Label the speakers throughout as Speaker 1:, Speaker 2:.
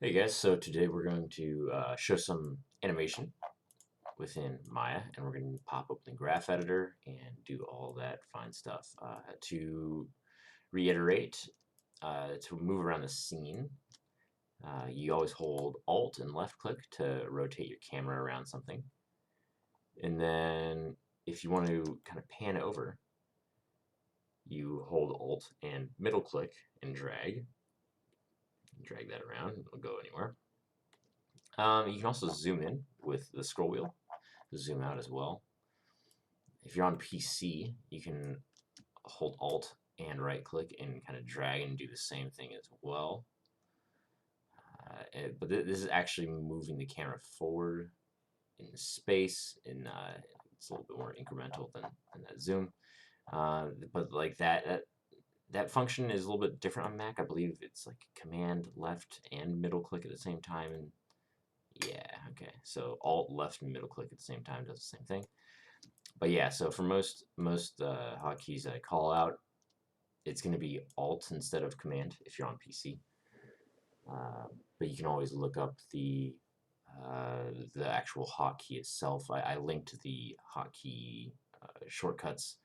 Speaker 1: Hey guys, so today we're going to show some animation within Maya, and we're going to pop open the graph editor and do all that fine stuff. To reiterate, to move around the scene, you always hold Alt and left click to rotate your camera around something. And then if you want to kind of pan over, you hold Alt and middle click and drag. Drag that around, it'll go anywhere. You can also zoom in with the scroll wheel, zoom out as well. If you're on PC, you can hold Alt and right click and kind of drag and do the same thing as well. But this is actually moving the camera forward in space, and it's a little bit more incremental than that zoom. But like that function is a little bit different on Mac. I believe it's like Command left and middle click at the same time, and yeah, okay. So Alt left and middle click at the same time does the same thing. But yeah, so for most hotkeys that I call out, it's going to be Alt instead of Command if you're on PC. But you can always look up the actual hotkey itself. I linked the hotkey shortcuts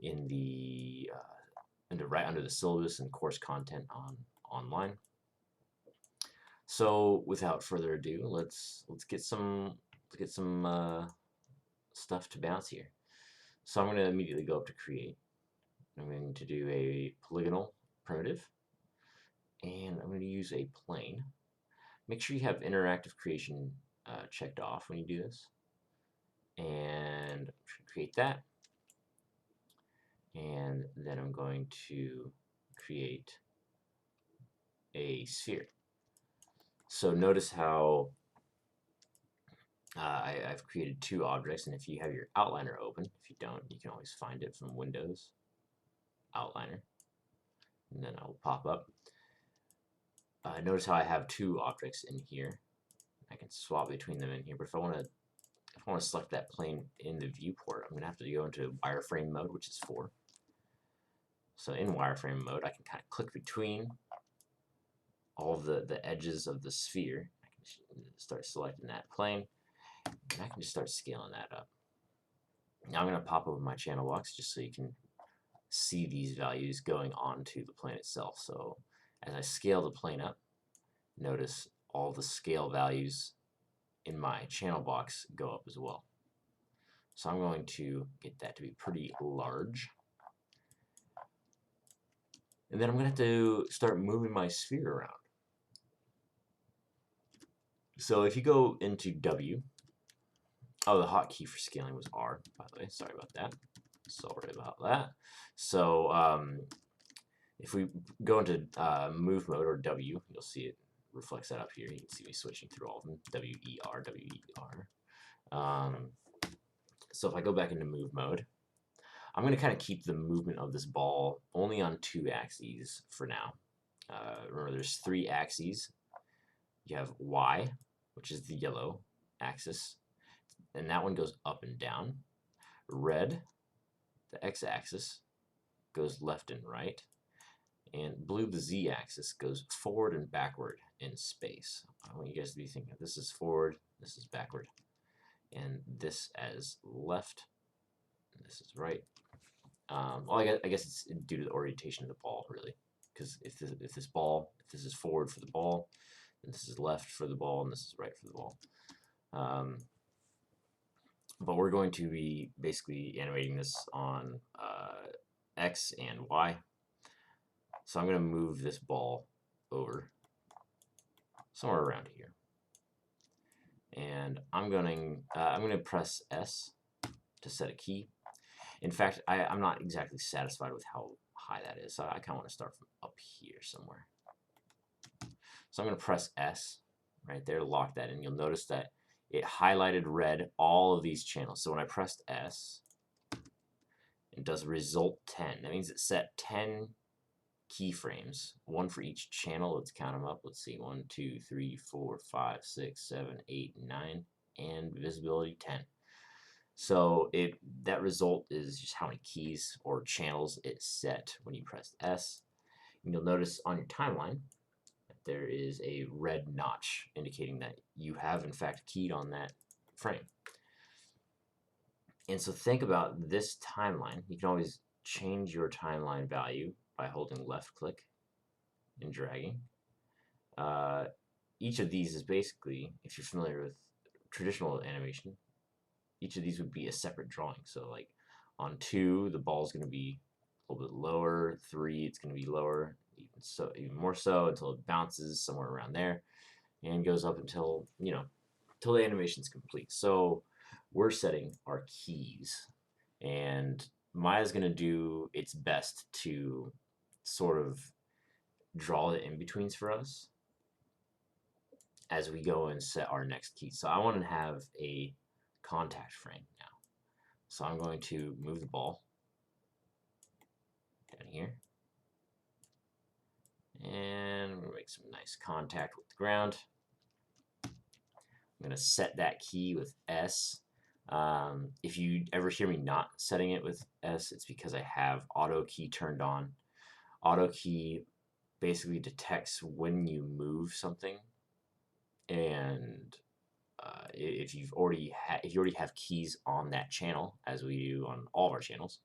Speaker 1: in the right under the syllabus and course content online. So without further ado, let's get some stuff to bounce here. So I'm going to immediately go up to create. I'm going to do a polygonal primitive, and I'm going to use a plane. Make sure you have interactive creation checked off when you do this, and I'm going to create that, and then I'm going to create a sphere. So notice how I've created two objects, and if you have your outliner open, if you don't, you can always find it from Windows, outliner, and then I'll pop up. Notice how I have two objects in here. I can swap between them in here, but if I want to select that plane in the viewport, I'm going to have to go into wireframe mode, which is 4. So in wireframe mode, I can kind of click between all of the edges of the sphere. I can start selecting that plane, and I can just start scaling that up. Now I'm going to pop over my channel box just so you can see these values going onto the plane itself. So as I scale the plane up, notice all the scale values in my channel box go up as well. So I'm going to get that to be pretty large. And then I'm going to have to start moving my sphere around. So if you go into W, oh, the hotkey for scaling was R, by the way. Sorry about that. So if we go into move mode, or W, you'll see it reflects that up here. You can see me switching through all of them. W-E-R, W-E-R. So if I go back into move mode, I'm going to kind of keep the movement of this ball only on 2 axes for now. Remember, there's 3 axes. You have Y, which is the yellow axis, and that one goes up and down. Red, the x-axis, goes left and right. And blue, the z-axis, goes forward and backward in space. I want you guys to be thinking, this is forward, this is backward, and this as left, and this is right. Well, I guess it's due to the orientation of the ball, really, because if this is forward for the ball, then this is left for the ball, and this is right for the ball. But we're going to be basically animating this on X and Y. So I'm going to move this ball over somewhere around here, and I'm going to press S to set a key. In fact, I'm not exactly satisfied with how high that is, so I kind of want to start from up here somewhere. So I'm going to press S right there to lock that in. You'll notice that it highlighted red all of these channels. So when I pressed S, it does result 10. That means it set 10 keyframes, one for each channel. Let's count them up. Let's see, 1, 2, 3, 4, 5, 6, 7, 8, 9, and visibility 10. So that result is just how many keys or channels it set when you press S. And you'll notice on your timeline, there is a red notch indicating that you have in fact keyed on that frame. And so think about this timeline. You can always change your timeline value by holding left click and dragging. Each of these is basically, if you're familiar with traditional animation, each of these would be a separate drawing. So like on 2, the ball is going to be a little bit lower. 3, it's going to be lower, even more so, until it bounces somewhere around there and goes up until, until the animation is complete. So we're setting our keys, and Maya's going to do its best to sort of draw the in-betweens for us as we go and set our next key. So I want to have a contact frame now. So I'm going to move the ball down here, and we're going to make some nice contact with the ground. I'm going to set that key with S. If you ever hear me not setting it with S, it's because I have auto key turned on. Auto key basically detects when you move something, and if you already have keys on that channel, as we do on all of our channels,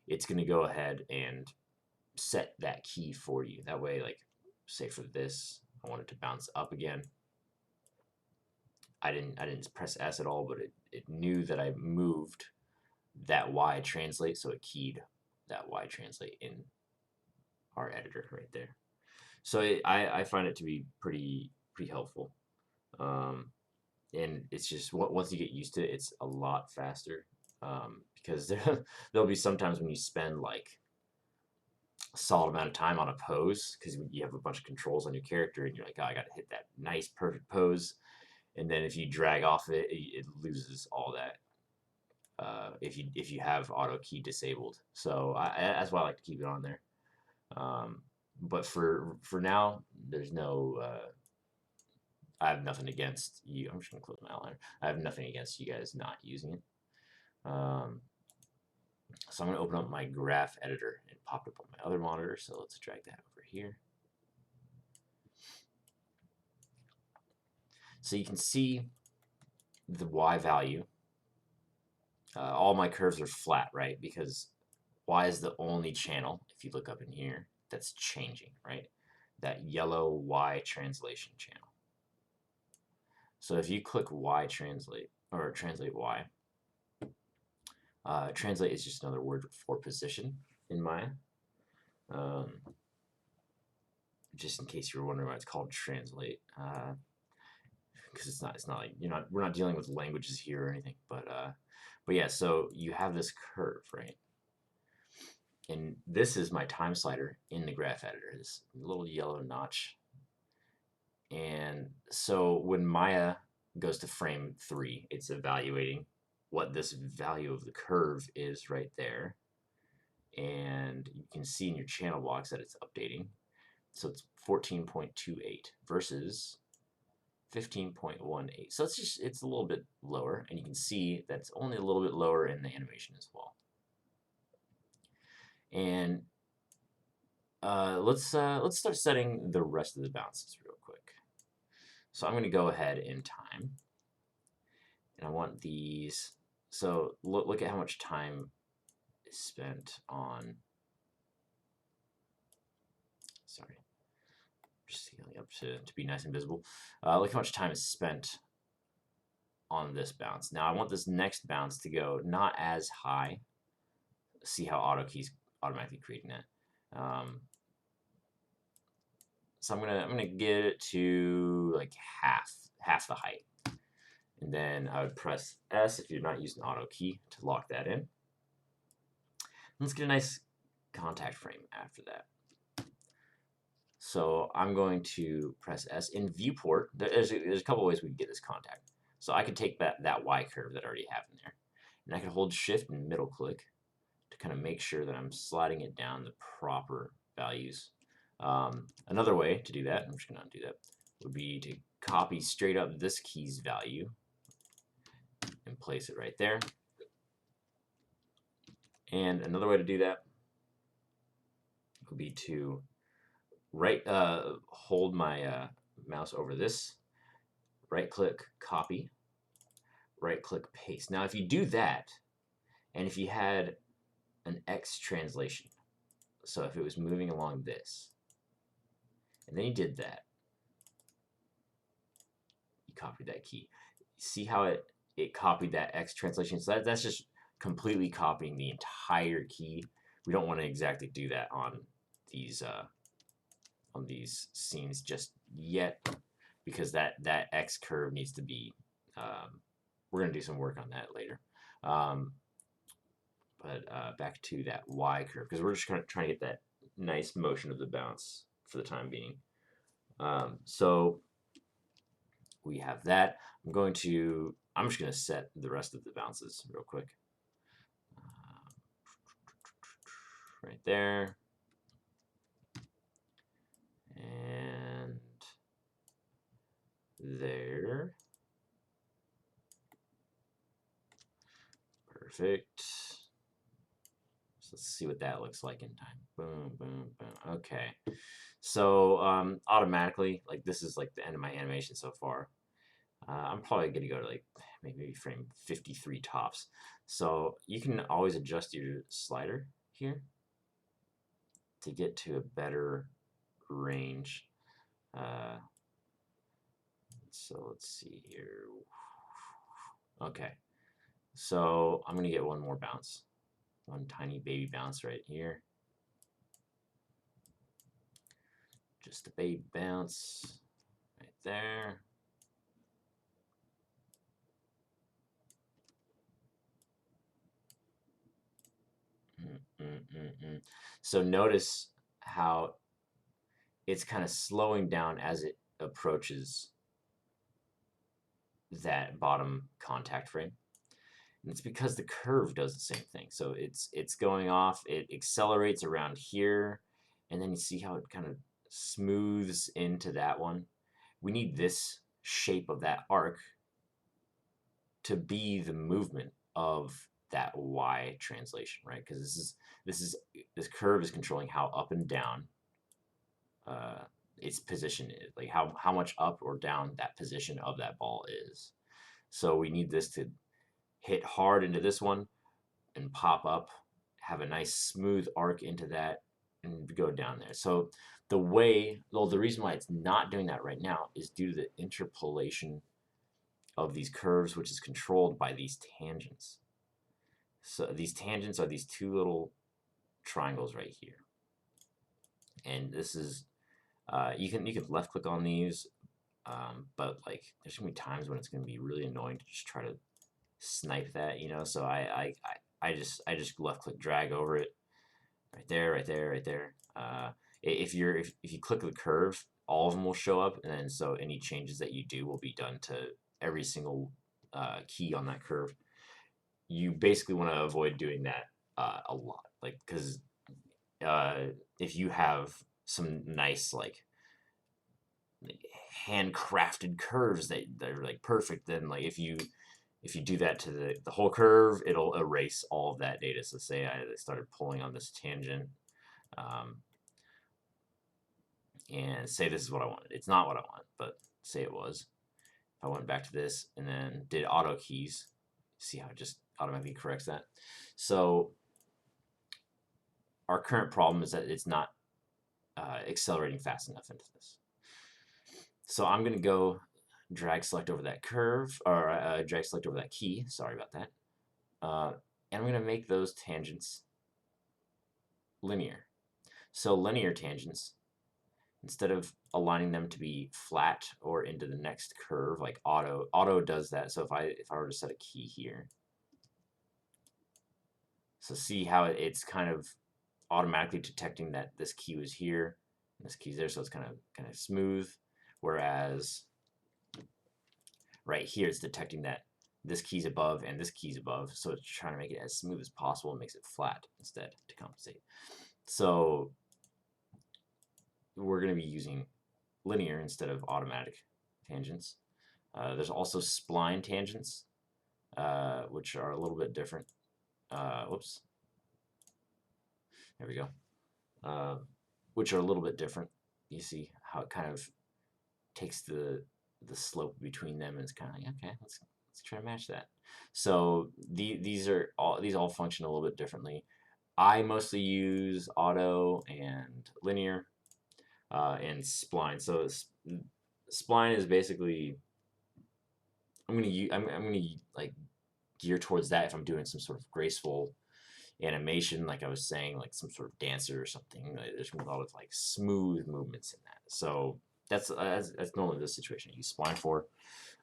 Speaker 1: it's going to go ahead and set that key for you. That way, like, say for this, I want it to bounce up again. I didn't press S at all, but it knew that I moved that Y translate, so it keyed that Y translate in our editor right there. So I find it to be pretty helpful. And it's just, once you get used to it, it's a lot faster, because there'll be sometimes when you spend like a solid amount of time on a pose because you have a bunch of controls on your character and you're like, oh, I got to hit that nice perfect pose, and then if you drag off it loses all that, if you have auto key disabled. So that's why I like to keep it on there. But for now, there's no I have nothing against you. I'm just going to close my outliner. I have nothing against you guys not using it. So I'm going to open up my graph editor and pop it up on my other monitor. So let's drag that over here. So you can see the Y value. All my curves are flat, right? Because Y is the only channel, if you look up in here, that's changing, right? That yellow Y translation channel. So if you click Y translate, or translate Y, translate is just another word for position in Maya. Just in case you were wondering why it's called translate, because it's not like we're not dealing with languages here or anything. But yeah, so you have this curve, right? And this is my time slider in the graph editor, this little yellow notch. And so when Maya goes to frame 3, it's evaluating what this value of the curve is right there. And you can see in your channel blocks that it's updating. So it's 14.28 versus 15.18. So it's a little bit lower, and you can see that's only a little bit lower in the animation as well. And let's start setting the rest of the bounces real quick. So I'm going to go ahead in time, and I want these. So look at how much time is spent on. Sorry, just scaling up to be nice and visible. Look how much time is spent on this bounce. Now I want this next bounce to go not as high. See how auto keys automatically creating that. So I'm gonna get it to like half the height, and then I would press S if you're not using auto key to lock that in. Let's get a nice contact frame after that. So I'm going to press S in viewport. There's a couple ways we can get this contact. So I could take that Y curve that I already have in there, and I could hold Shift and middle click to kind of make sure that I'm sliding it down the proper values. Another way to do that, I'm just going to undo that, would be to copy straight up this key's value and place it right there. And another way to do that would be to hold my mouse over this, right click copy, right click paste. Now if you do that, and if you had an X translation, so if it was moving along this, and then you did that, you copied that key. See how it copied that X translation? So that's just completely copying the entire key. We don't want to exactly do that on these scenes just yet, because that X curve needs to be. We're gonna do some work on that later. But back to that Y curve, because we're just trying to get that nice motion of the bounce for the time being. So we have that. I'm just going to set the rest of the bounces real quick. Right there. And there. Perfect. So let's see what that looks like in time. Boom, boom, boom. Okay. So automatically, like this is like the end of my animation so far. I'm probably going to go to like maybe frame 53 tops. So you can always adjust your slider here to get to a better range. So let's see here. Okay. So I'm going to get one more bounce. One tiny baby bounce right here. Just a baby bounce right there. So notice how it's kind of slowing down as it approaches that bottom contact frame. And it's because the curve does the same thing. So it's going off, it accelerates around here, and then you see how it kind of smooths into that one. We need this shape of that arc to be the movement of that Y translation, right? Because this curve is controlling how up and down its position is, like how much up or down that position of that ball is. So we need this to hit hard into this one and pop up, have a nice smooth arc into that, and go down there. So the reason why it's not doing that right now is due to the interpolation of these curves, which is controlled by these tangents. So these tangents are these two little triangles right here, and this is you can left click on these, but like there's gonna be times when it's gonna be really annoying to just try to snipe that, So I just left click drag over it, right there, right there, right there. If you click the curve, all of them will show up, and then so any changes that you do will be done to every single key on that curve. You basically want to avoid doing that a lot, like because if you have some nice like handcrafted curves that are like perfect, then like if you do that to the whole curve, it'll erase all of that data. So say I started pulling on this tangent, and say this is what I wanted. It's not what I want, but say it was. If I went back to this and then did auto keys, see how it just automatically corrects that. So our current problem is that it's not accelerating fast enough into this. So I'm going to go drag select over that curve, or drag select over that key. Sorry about that. And I'm going to make those tangents linear. So linear tangents, instead of aligning them to be flat or into the next curve, like auto does that. So if I were to set a key here, so see how it's kind of automatically detecting that this key was here, and this key's there, so it's kind of smooth. Whereas right here, it's detecting that this key's above and this key's above, so it's trying to make it as smooth as possible and makes it flat instead to compensate. So we're going to be using linear instead of automatic tangents. There's also spline tangents, which are a little bit different. Whoops. There we go. Which are a little bit different. you see how it kind of takes the slope between them, and it's kind of like, okay, let's try to match that. So these all function a little bit differently. I mostly use auto and linear and spline. So spline is basically I'm gonna like gear towards that if I'm doing some sort of graceful animation, like I was saying, like some sort of dancer or something. There's a lot of like smooth movements in that. So that's normally the situation I use spline for.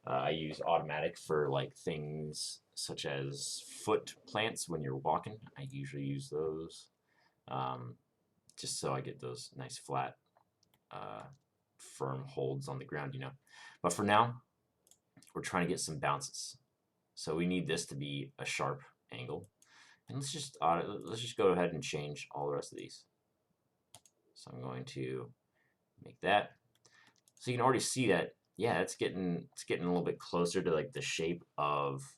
Speaker 1: I use automatic for like things such as foot plants when you're walking. I usually use those just so I get those nice flat, firm holds on the ground, you know. But for now, we're trying to get some bounces. So we need this to be a sharp angle. And let's just go ahead and change all the rest of these. So I'm going to make that. So you can already see that, yeah, it's getting a little bit closer to like the shape of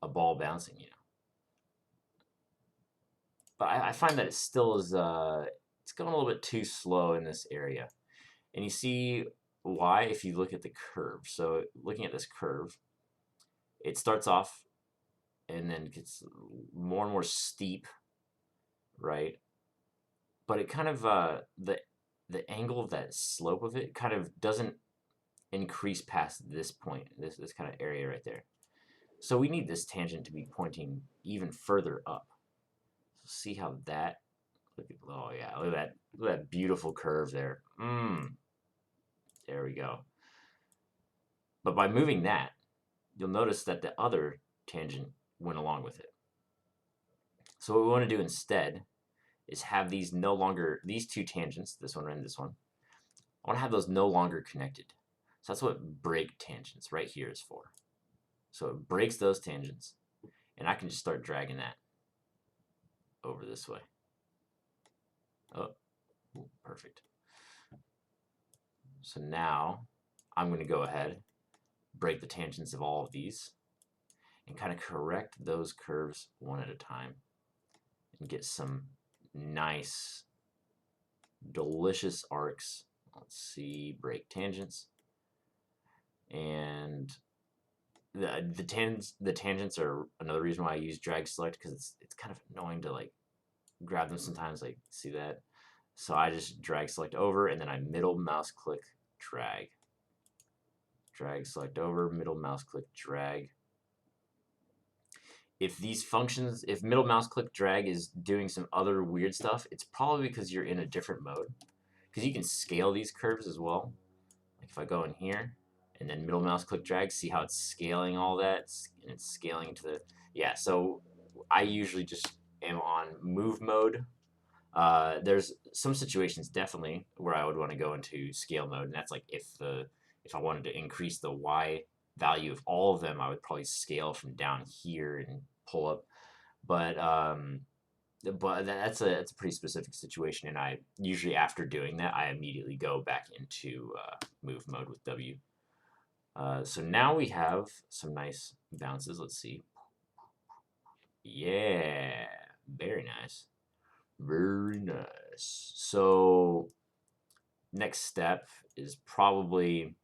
Speaker 1: a ball bouncing, you know. But I find that it still is it's going a little bit too slow in this area. And you see why if you look at the curve. So looking at this curve, it starts off and then gets more and more steep, right? But it kind of the angle of that slope of it kind of doesn't increase past this point, this kind of area right there. So we need this tangent to be pointing even further up. So see how that, oh yeah, look at that beautiful curve there. There we go. But by moving that, you'll notice that the other tangent went along with it. So what we want to do instead is have these these two tangents, this one and this one, I want to have those no longer connected. So that's what break tangents right here is for. So it breaks those tangents, and I can just start dragging that over this way. Oh, perfect. So now I'm going to go ahead, break the tangents of all of these, and kind of correct those curves one at a time and get some nice, delicious arcs. Let's see, break tangents. And the tangents are another reason why I use drag select, because it's kind of annoying to like grab them sometimes, like see that. So I just drag select over, and then I middle mouse click drag. Drag select over, middle mouse click drag. If these functions, if middle mouse click drag is doing some other weird stuff, it's probably because you're in a different mode. Because you can scale these curves as well. Like if I go in here and then middle mouse click drag, see how it's scaling all that, and it's scaling to the, yeah, so I usually just am on move mode. There's some situations definitely where I would want to go into scale mode, and that's like if I wanted to increase the Y value of all of them, I would probably scale from down here and pull up. But that's a pretty specific situation, and I usually after doing that, I immediately go back into move mode with W. So now we have some nice bounces. Let's see. Yeah, very nice. Very nice. So next step is probably,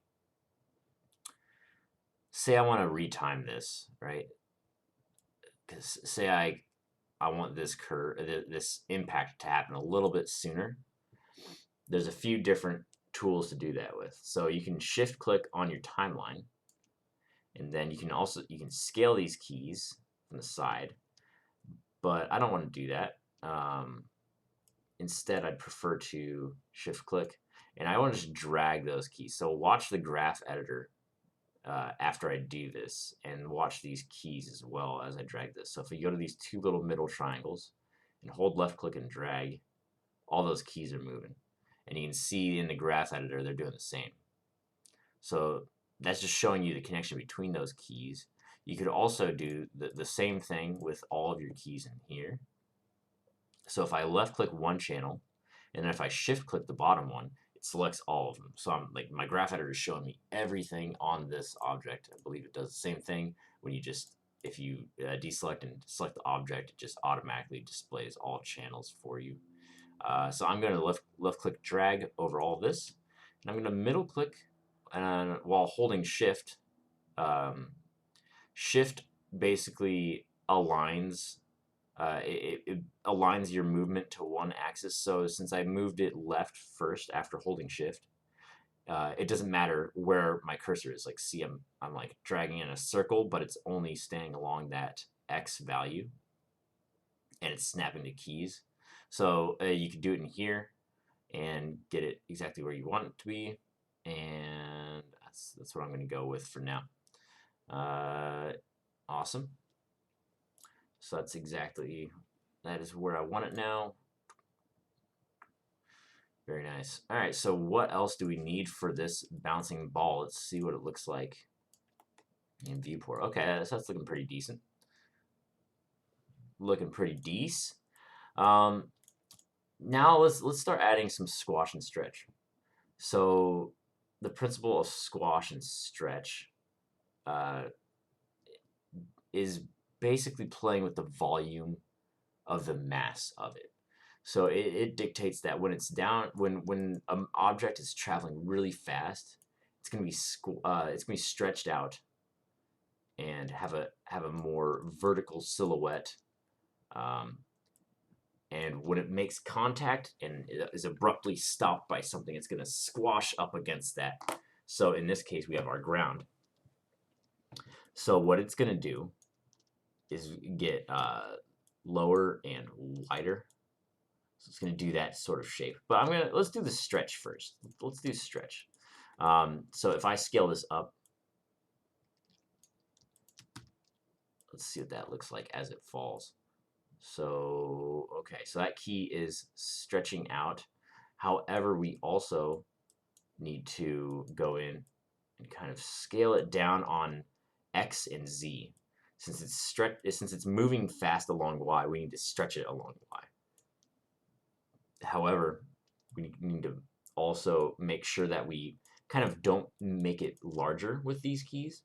Speaker 1: say I want to retime this, right? Because say I want this this impact to happen a little bit sooner. There's a few different tools to do that with. So you can shift click on your timeline, and then you can scale these keys from the side. But I don't want to do that. Instead, I'd prefer to shift click, and I want to just drag those keys. So watch the graph editor after I do this, and watch these keys as well as I drag this. So if you go to these two little middle triangles and hold left click and drag, all those keys are moving. And you can see in the graph editor, they're doing the same. So that's just showing you the connection between those keys. You could also do the same thing with all of your keys in here. So if I left click one channel, and then if I shift click the bottom one, it selects all of them. So I'm like, my graph editor is showing me everything on this object. I believe it does the same thing when you just, if you deselect and select the object, it just automatically displays all channels for you. So I'm going to left click drag over all of this, and I'm going to middle click, and while holding shift, shift basically aligns it aligns your movement to one axis. So since I moved it left first after holding shift, it doesn't matter where my cursor is. Like, see, I'm like dragging in a circle, but it's only staying along that X value, and it's snapping to keys. So you can do it in here and get it exactly where you want it to be, and that's what I'm going to go with for now. Awesome. So that is where I want it now. Very nice. All right, so what else do we need for this bouncing ball? Let's see what it looks like in viewport. Okay, so that's looking pretty decent. Looking pretty decent. Now let's start adding some squash and stretch. So the principle of squash and stretch is basically playing with the volume of the mass of it. So it dictates that when it's down, when an object is traveling really fast, it's gonna be stretched out and have a more vertical silhouette. And when it makes contact and is abruptly stopped by something, it's gonna squash up against that. So in this case, we have our ground. So what it's gonna do is get lower and wider. So it's going to do that sort of shape. But let's do the stretch first. Let's do stretch. So if I scale this up, let's see what that looks like as it falls. So, okay, so that key is stretching out. However, we also need to go in and kind of scale it down on X and Z. Since it's moving fast along Y, we need to stretch it along Y. However, we need to also make sure that we kind of don't make it larger with these keys.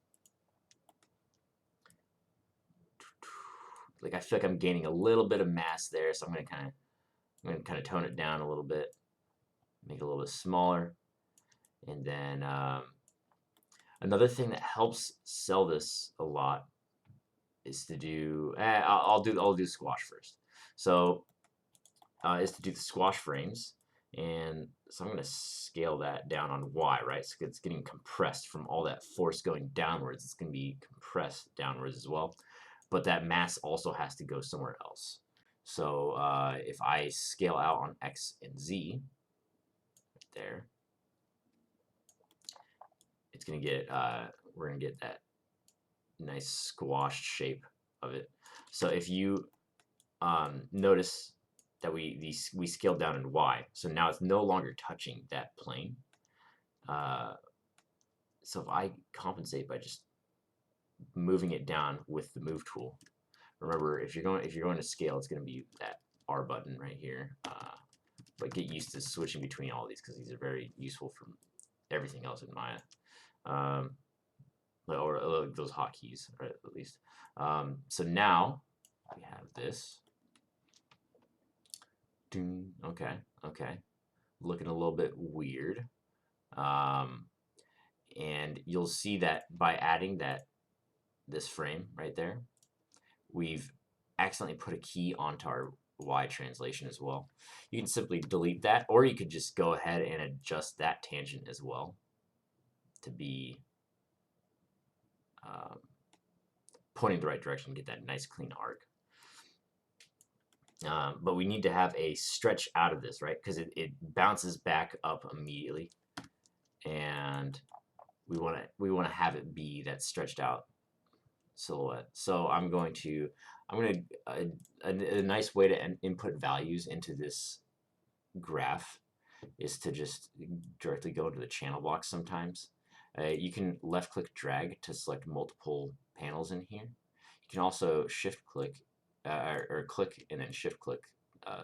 Speaker 1: Like, I feel like I'm gaining a little bit of mass there, so I'm going to kind of tone it down a little bit, make it a little bit smaller. And then another thing that helps sell this a lot is to do I'll do squash first. So is to do the squash frames, and so I'm going to scale that down on Y, right? So it's getting compressed from all that force going downwards. It's going to be compressed downwards as well, but that mass also has to go somewhere else. So if I scale out on X and Z, right there, it's going to get we're going to get that nice squashed shape of it. So if you notice that we scaled down in Y, so now it's no longer touching that plane. So if I compensate by just moving it down with the move tool, remember if you're going to scale, it's going to be that R button right here. But get used to switching between all of these because these are very useful for everything else in Maya, or those hotkeys, right, at least. So now we have this. Okay, looking a little bit weird, and you'll see that by adding this frame right there, we've accidentally put a key onto our Y translation as well. You can simply delete that, or you could just go ahead and adjust that tangent as well to be pointing the right direction, get that nice clean arc. But we need to have a stretch out of this, right? Because it bounces back up immediately, and we want to have it be that stretched out silhouette. So I'm going to a nice way to input values into this graph is to just directly go into the channel blocks. Sometimes you can left click drag to select multiple panels in here. You can also shift click or click and then shift click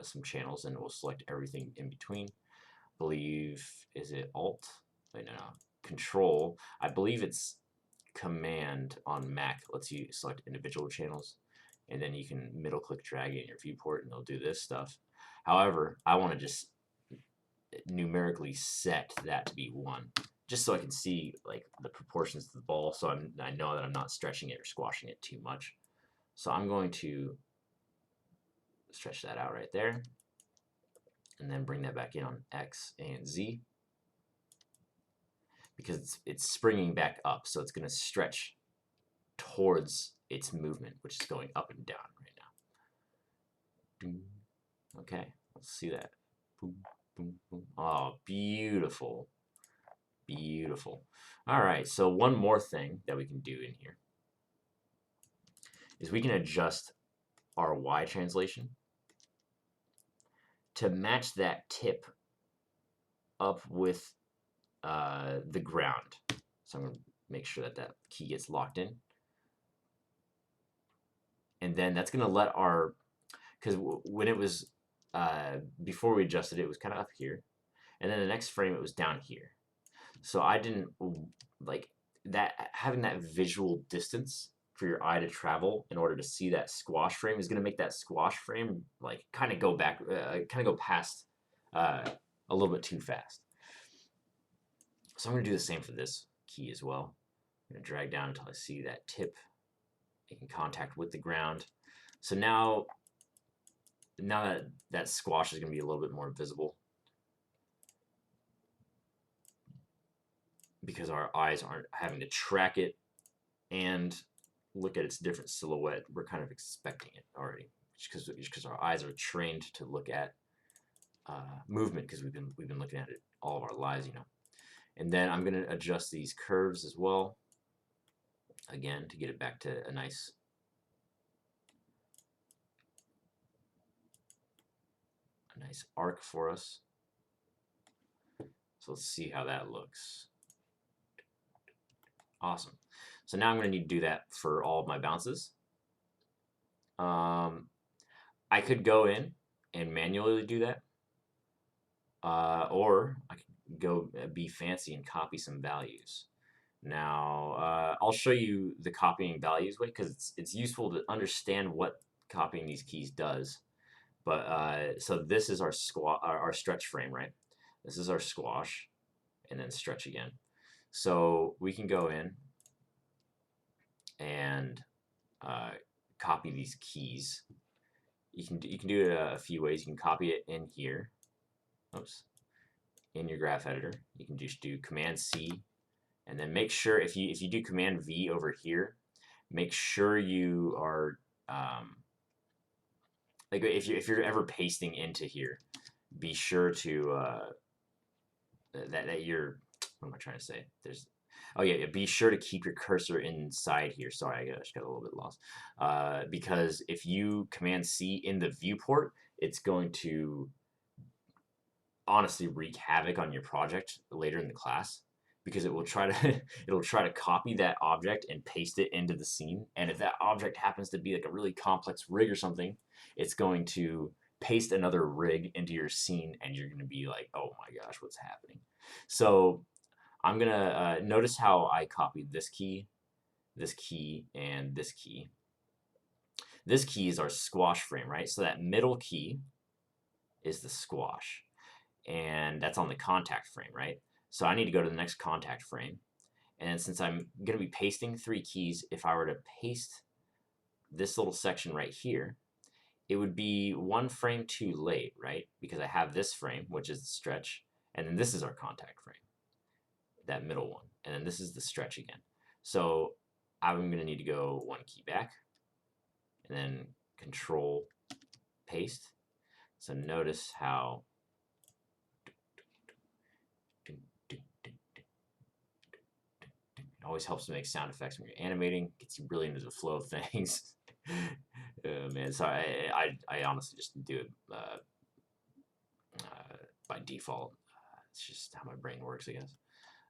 Speaker 1: some channels, and it will select everything in between. I believe, is it Alt? Wait, no, Control. I believe it's Command on Mac lets you select individual channels, and then you can middle click drag it in your viewport, and it'll do this stuff. However, I want to just numerically set that to be 1, just so I can see like the proportions of the ball, so I know that I'm not stretching it or squashing it too much. So I'm going to stretch that out right there, and then bring that back in on X and Z, because it's springing back up, so it's going to stretch towards its movement, which is going up and down right now. Okay, let's see that. Boom, boom, boom. Oh, beautiful. Beautiful. All right, so one more thing that we can do in here is we can adjust our Y translation to match that tip up with the ground. So I'm going to make sure that that key gets locked in. And then that's going to let our, because when it was, before we adjusted it was kind of up here. And then the next frame, it was down here. So I didn't like that, having that visual distance for your eye to travel in order to see that squash frame is going to make that squash frame like kind of go back, kind of go past a little bit too fast. So I'm going to do the same for this key as well. I'm going to drag down until I see that tip making contact with the ground. So now that squash is going to be a little bit more visible, because our eyes aren't having to track it and look at its different silhouette. We're kind of expecting it already, because our eyes are trained to look at movement, because we've been looking at it all of our lives, you know. And then I'm going to adjust these curves as well, again, to get it back to a nice arc for us. So let's see how that looks. Awesome. So now I'm going to need to do that for all of my bounces. I could go in and manually do that, or I could go be fancy and copy some values. Now, I'll show you the copying values way, because it's useful to understand what copying these keys does. But so this is our stretch frame, right? This is our squash, and then stretch again. So we can go in and copy these keys. You can do it a few ways. You can copy it in here. Oops. In your graph editor, you can just do Command C, and then make sure if you do Command V over here, make sure you are like if you're ever pasting into here, be sure to that you're, what am I trying to say? Oh yeah, be sure to keep your cursor inside here. Sorry, I just got a little bit lost. Because if you Command C in the viewport, it's going to honestly wreak havoc on your project later in the class, because it will try to copy that object and paste it into the scene. And if that object happens to be like a really complex rig or something, it's going to paste another rig into your scene, and you're going to be like, oh my gosh, what's happening? So I'm going to notice how I copied this key, and this key. This key is our squash frame, right? So that middle key is the squash, and that's on the contact frame, right? So I need to go to the next contact frame. And since I'm going to be pasting 3 keys, if I were to paste this little section right here, it would be 1 frame too late, right? Because I have this frame, which is the stretch, and then this is our contact frame, that middle one, and then this is the stretch again. So I'm going to need to go 1 key back, and then Control paste. So notice how it always helps to make sound effects when you're animating. Gets you really into the flow of things. Man, so I honestly just do it by default. It's just how my brain works, I guess.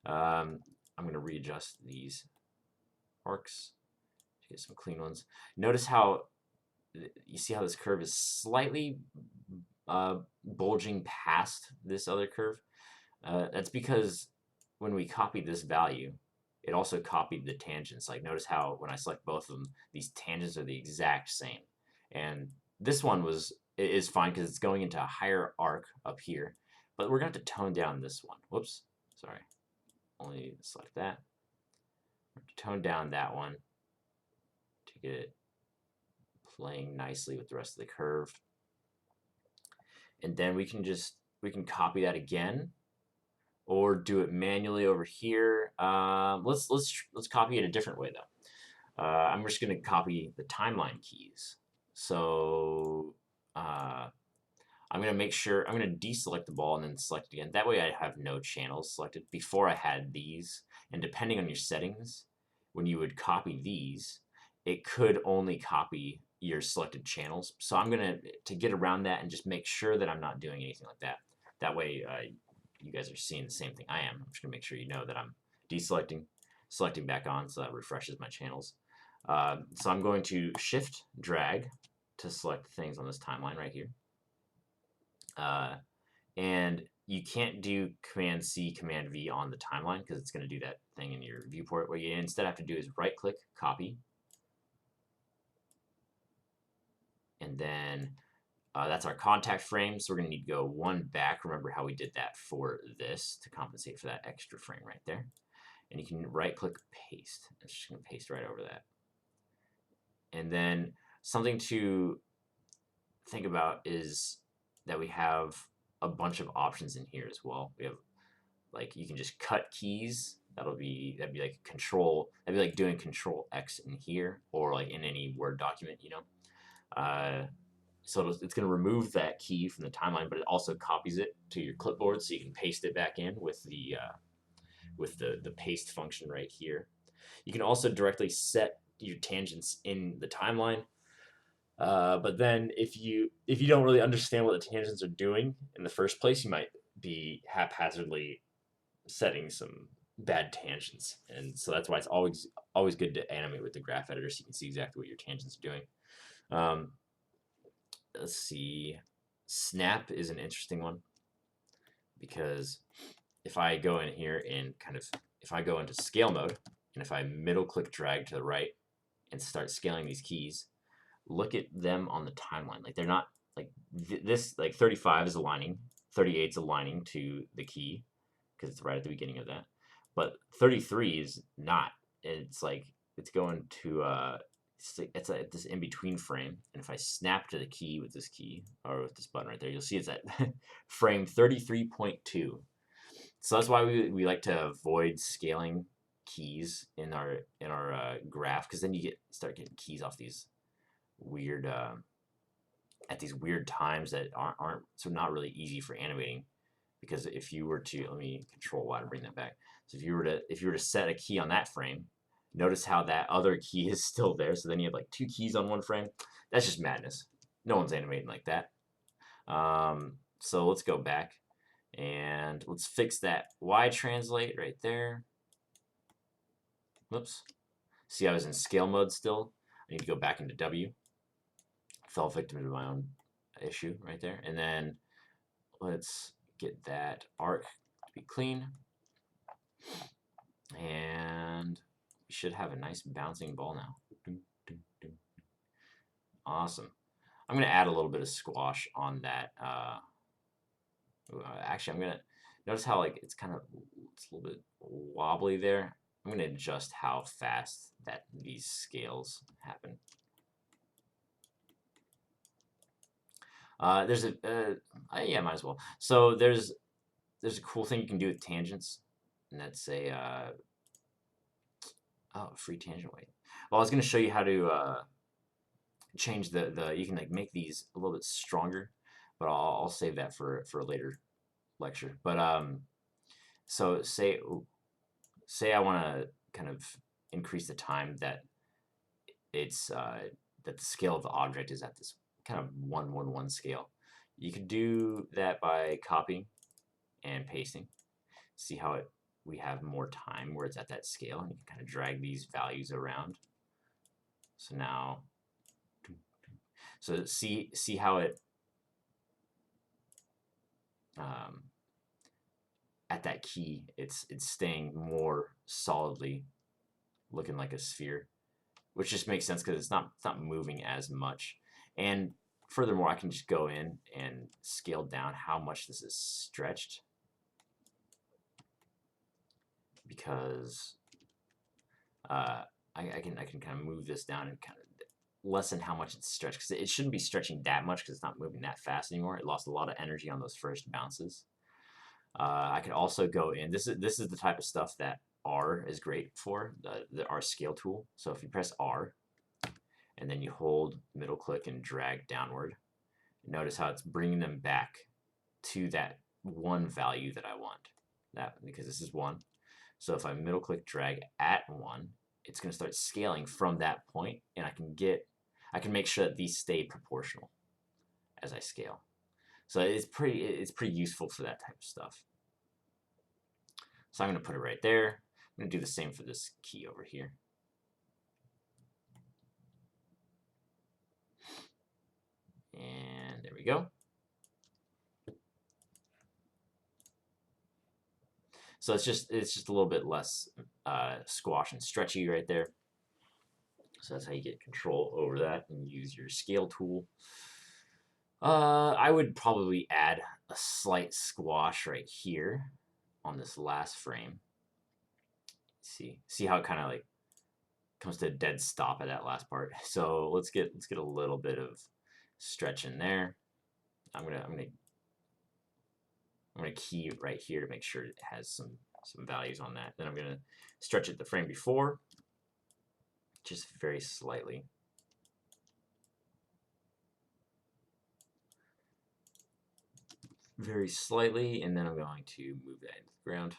Speaker 1: I'm going to readjust these arcs to get some clean ones. Notice how you see how this curve is slightly bulging past this other curve. That's because when we copied this value, it also copied the tangents. Like, notice how when I select both of them, these tangents are the exact same. And this one was, is fine because it's going into a higher arc up here. But we're going to have to tone down this one. Whoops, sorry. Only select that. Tone down that one to get it playing nicely with the rest of the curve. And then we can copy that again, or do it manually over here. Let's copy it a different way though. I'm just going to copy the timeline keys. So I'm going to make sure, I'm going to deselect the ball and then select it again. That way I have no channels selected. Before I had these, and depending on your settings, when you would copy these, it could only copy your selected channels. So I'm going to get around that and just make sure that I'm not doing anything like that. That way you guys are seeing the same thing I am. I'm just going to make sure you know that I'm deselecting, selecting back on, so that refreshes my channels. So I'm going to shift drag to select things on this timeline right here. And you can't do Command C, Command V on the timeline because it's going to do that thing in your viewport. What you instead have to do is right click, copy, and then that's our contact frame. So we're going to need to go one back. Remember how we did that for this to compensate for that extra frame right there. And you can right click, paste. It's just going to paste right over that. And then something to think about is that we have a bunch of options in here as well. We have, like, you can just cut keys. That'd be like control. That'd be like doing Control X in here, or like in any Word document, you know. So it's going to remove that key from the timeline, but it also copies it to your clipboard, so you can paste it back in with the paste function right here. You can also directly set your tangents in the timeline. But then if you don't really understand what the tangents are doing in the first place, you might be haphazardly setting some bad tangents, and so that's why it's always good to animate with the graph editor so you can see exactly what your tangents are doing. Let's see, snap is an interesting one, because if I go in here and if I go into scale mode, and if I middle click drag to the right and start scaling these keys, look at them on the timeline. Like, they're not like this. Like 35 is aligning, 38 is aligning to the key because it's right at the beginning of that, but 33 is not. It's like it's going to it's this in between frame, and if I snap to the key with this key or with this button right there, you'll see it's at frame 33.2. So that's why we like to avoid scaling keys in our graph, because then you start getting keys off these weird at these weird times that aren't so not really easy for animating. Because if you were to, let me Control Y to bring that back. So if you were to set a key on that frame, notice how that other key is still there. So then you have like two keys on one frame. That's just madness. No one's animating like that. So let's go back and let's fix that Y translate right there. Whoops. See, I was in scale mode still. I need to go back into W. Fell victim to my own issue right there. And then let's get that arc to be clean. And we should have a nice bouncing ball now. Awesome. I'm going to add a little bit of squash on that. Actually, I'm going to notice how it's a little bit wobbly there. I'm going to adjust how fast these scales happen. There's yeah, might as well. So there's a cool thing you can do with tangents, and that's a free tangent weight. Well, I was going to show you how to change you can make these a little bit stronger, but I'll save that for a later lecture. But so say I want to kind of increase the time that that the scale of the object is at this kind of 1:1:1 scale. You could do that by copying and pasting. See how we have more time where it's at that scale, and you can kind of drag these values around. So now, see how it at that key, it's staying more solidly, looking like a sphere, which just makes sense because it's not moving as much. And furthermore, I can just go in and scale down how much this is stretched, because I can kind of move this down and kind of lessen how much it's stretched, because it shouldn't be stretching that much because it's not moving that fast anymore. It lost a lot of energy on those first bounces. I could also go in. This is the type of stuff that R is great for, the R scale tool. So if you press R and then you hold middle click and drag downward, notice how it's bringing them back to that one value that I want. That, because this is 1. So if I middle click drag at 1, it's going to start scaling from that point, and I can make sure that these stay proportional as I scale. So it's pretty useful for that type of stuff. So I'm going to put it right there. I'm going to do the same for this key over here. And there we go. So it's just a little bit less squash and stretchy right there. So that's how you get control over that and use your scale tool. I would probably add a slight squash right here on this last frame. See how it kind of like comes to a dead stop at that last part. So let's get a little bit of stretch in there. I'm gonna key right here to make sure it has some values on that. Then I'm gonna stretch it the frame before, just very slightly. Very slightly, and then I'm going to move that into the ground.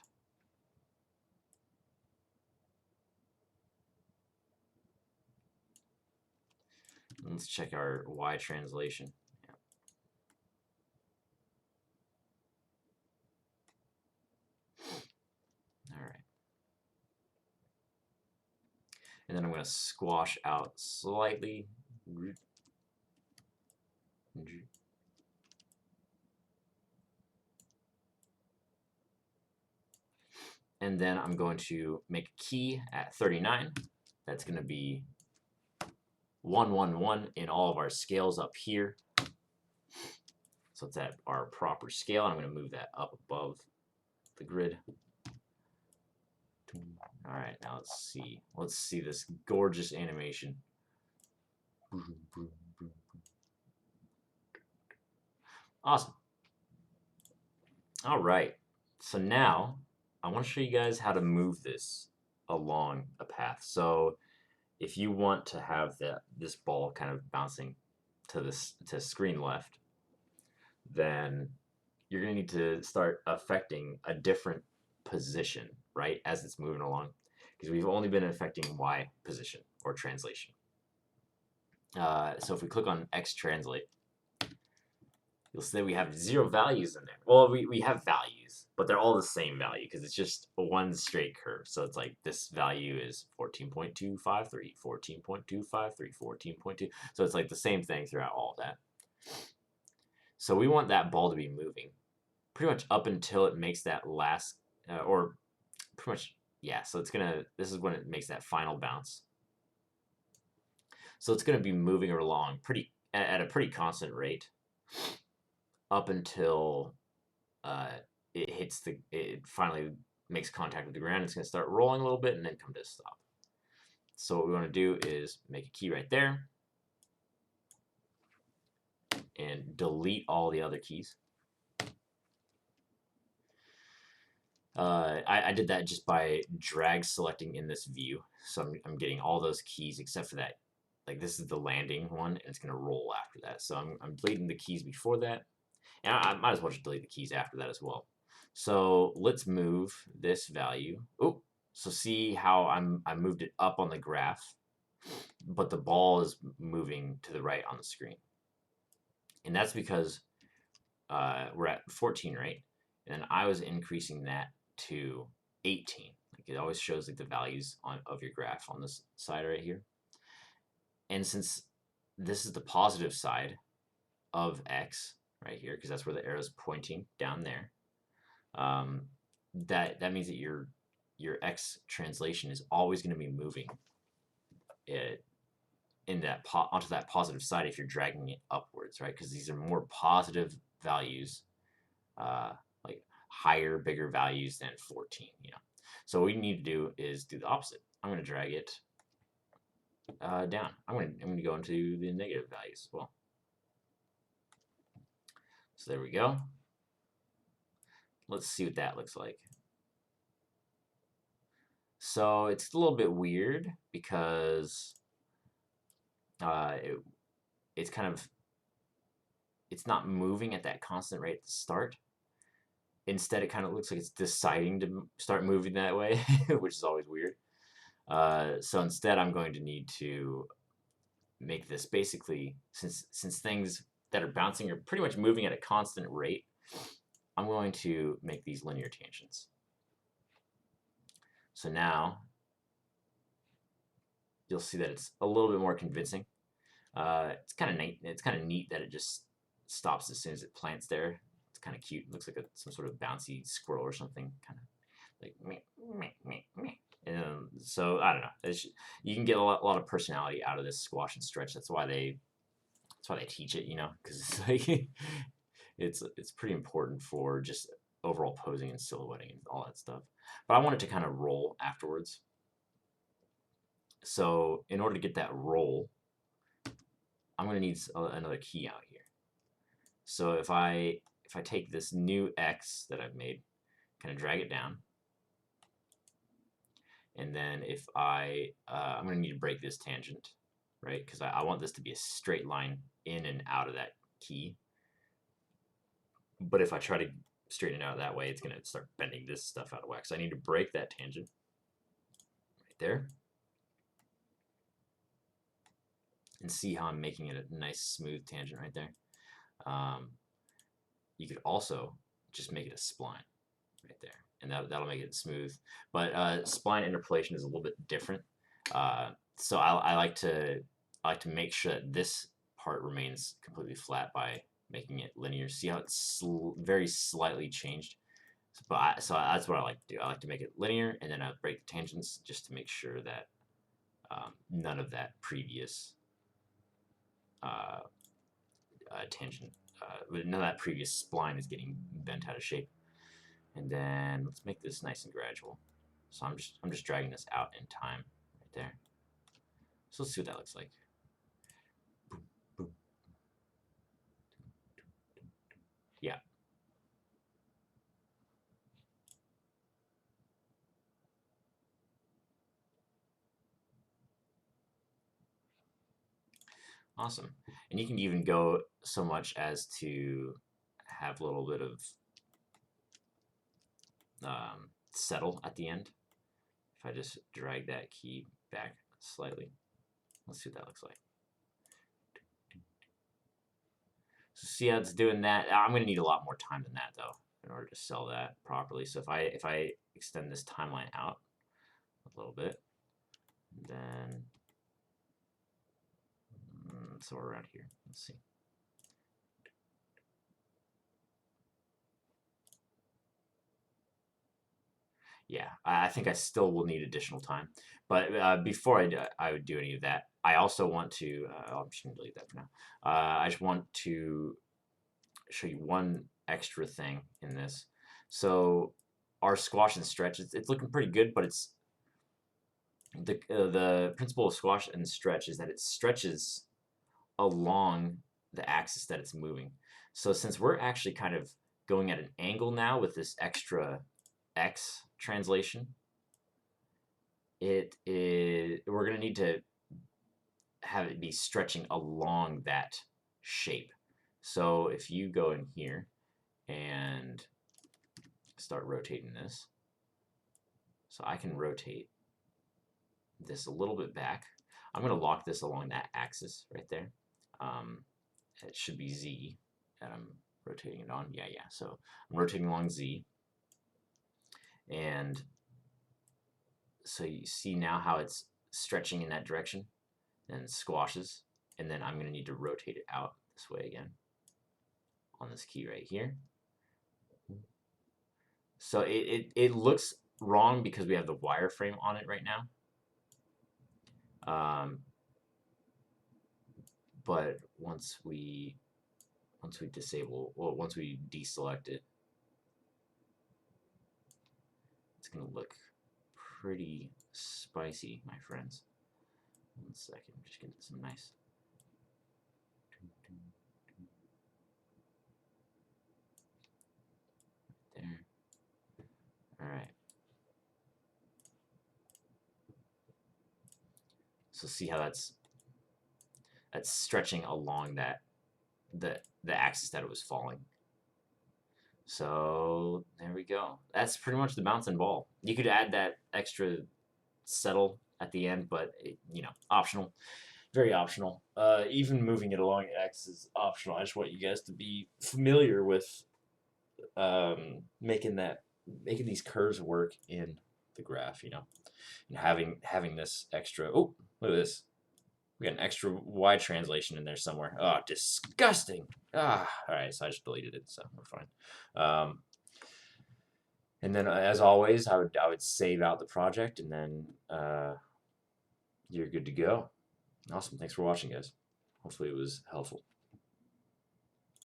Speaker 1: Let's check our Y translation. Yeah. All right. And then I'm going to squash out slightly. And then I'm going to make a key at 39. That's going to be 111 in all of our scales up here. So it's at our proper scale. I'm going to move that up above the grid. All right, now let's see. Let's see this gorgeous animation. Awesome. All right, so now I want to show you guys how to move this along a path. So if you want to have this ball kind of bouncing to screen left, then you're going to need to start affecting a different position, right, as it's moving along, because we've only been affecting Y position or translation. So if we click on X translate, you'll see that we have 0 values in there. Well, we have values, but they're all the same value because it's just one straight curve. So it's like this value is 14.253, 14.253, 14.2. So it's like the same thing throughout all of that. So we want that ball to be moving pretty much up until it makes that last, or pretty much, yeah. So it's this is when it makes that final bounce. So it's gonna be moving along at a pretty constant rate up until it finally makes contact with the ground. It's gonna start rolling a little bit and then come to a stop. So what we want to do is make a key right there and delete all the other keys. I did that just by drag selecting in this view. So I'm getting all those keys except for that. Like this is the landing one, and it's gonna roll after that. So I'm deleting the keys before that, and I might as well just delete the keys after that as well. So let's move this value. Oh, so see how I moved it up on the graph, but the ball is moving to the right on the screen, and that's because we're at 14, right? And I was increasing that to 18. Like it always shows like the values of your graph on this side right here. And since this is the positive side of X right here, because that's where the arrow is pointing down there, that means that your X translation is always going to be moving in that onto that positive side if you're dragging it upwards, right? Because these are more positive values, like higher, bigger values than 14, you know. So what we need to do is do the opposite. I'm going to drag it down. I'm going to go into the negative values as well. So there we go. Let's see what that looks like. So it's a little bit weird because it's kind of, it's not moving at that constant rate at the start. Instead, it kind of looks like it's deciding to start moving that way, which is always weird. So instead, I'm going to need to make this basically, since things that are bouncing are pretty much moving at a constant rate, I'm going to make these linear tangents. So now you'll see that it's a little bit more convincing. It's kind of neat. It's kind of neat that it just stops as soon as it plants there. It's kind of cute. It looks like some sort of bouncy squirrel or something, kind of like meh, meh, meh, meh. So I don't know. You can get a lot of personality out of this squash and stretch. That's why they teach it, you know, because it's like it's pretty important for just overall posing and silhouetting and all that stuff. But I want it to kind of roll afterwards. So in order to get that roll, I'm going to need another key out here. So if I take this new X that I've made, kind of drag it down, and then if I'm going to need to break this tangent, right? Because I want this to be a straight line in and out of that key. But if I try to straighten it out that way, it's going to start bending this stuff out of whack. So I need to break that tangent right there. And see how I'm making it a nice smooth tangent right there. You could also just make it a spline right there, and that'll make it smooth. But spline interpolation is a little bit different. So I like to make sure that this part remains completely flat by making it linear. See how it's very slightly changed. So that's what I like to do. I like to make it linear, and then I break the tangents just to make sure that none of that previous tangent, none of that previous spline is getting bent out of shape. And then let's make this nice and gradual. So I'm just dragging this out in time right there. So let's see what that looks like. Boop, boop. Yeah. Awesome. And you can even go so much as to have a little bit of settle at the end. If I just drag that key back slightly, let's see what that looks like. So see how it's doing that? I'm going to need a lot more time than that though in order to sell that properly. So if I extend this timeline out a little bit, then somewhere around here. Let's see. Yeah, I think I still will need additional time. But before I would do any of that, I also want to, I'm just going to delete that for now. I just want to show you one extra thing in this. So our squash and stretch, it's looking pretty good, but it's the principle of squash and stretch is that it stretches along the axis that it's moving. So since we're actually kind of going at an angle now with this extra X translation, we're going to need to have it be stretching along that shape. So if you go in here and start rotating this, so I can rotate this a little bit back. I'm going to lock this along that axis right there. It should be Z that I'm rotating it on. Yeah. So I'm rotating along Z. And so you see now how it's stretching in that direction and squashes. And then I'm going to need to rotate it out this way again on this key right here. So it looks wrong because we have the wireframe on it right now. but once we disable, well, once we deselect it, it's gonna look pretty spicy, my friends. 1 second, I'm just getting some nice. There. All right. So see how that's stretching along that the axis that it was falling. So there we go. That's pretty much the bouncing ball. You could add that extra settle at the end, but you know, optional, very optional. Even moving it along X is optional. I just want you guys to be familiar with making these curves work in the graph. You know, and having this extra. Oh, look at this. We got an extra Y translation in there somewhere. Oh, disgusting. All right, so I just deleted it, so we're fine. And then, as always, I would save out the project, and then you're good to go. Awesome. Thanks for watching, guys. Hopefully it was helpful.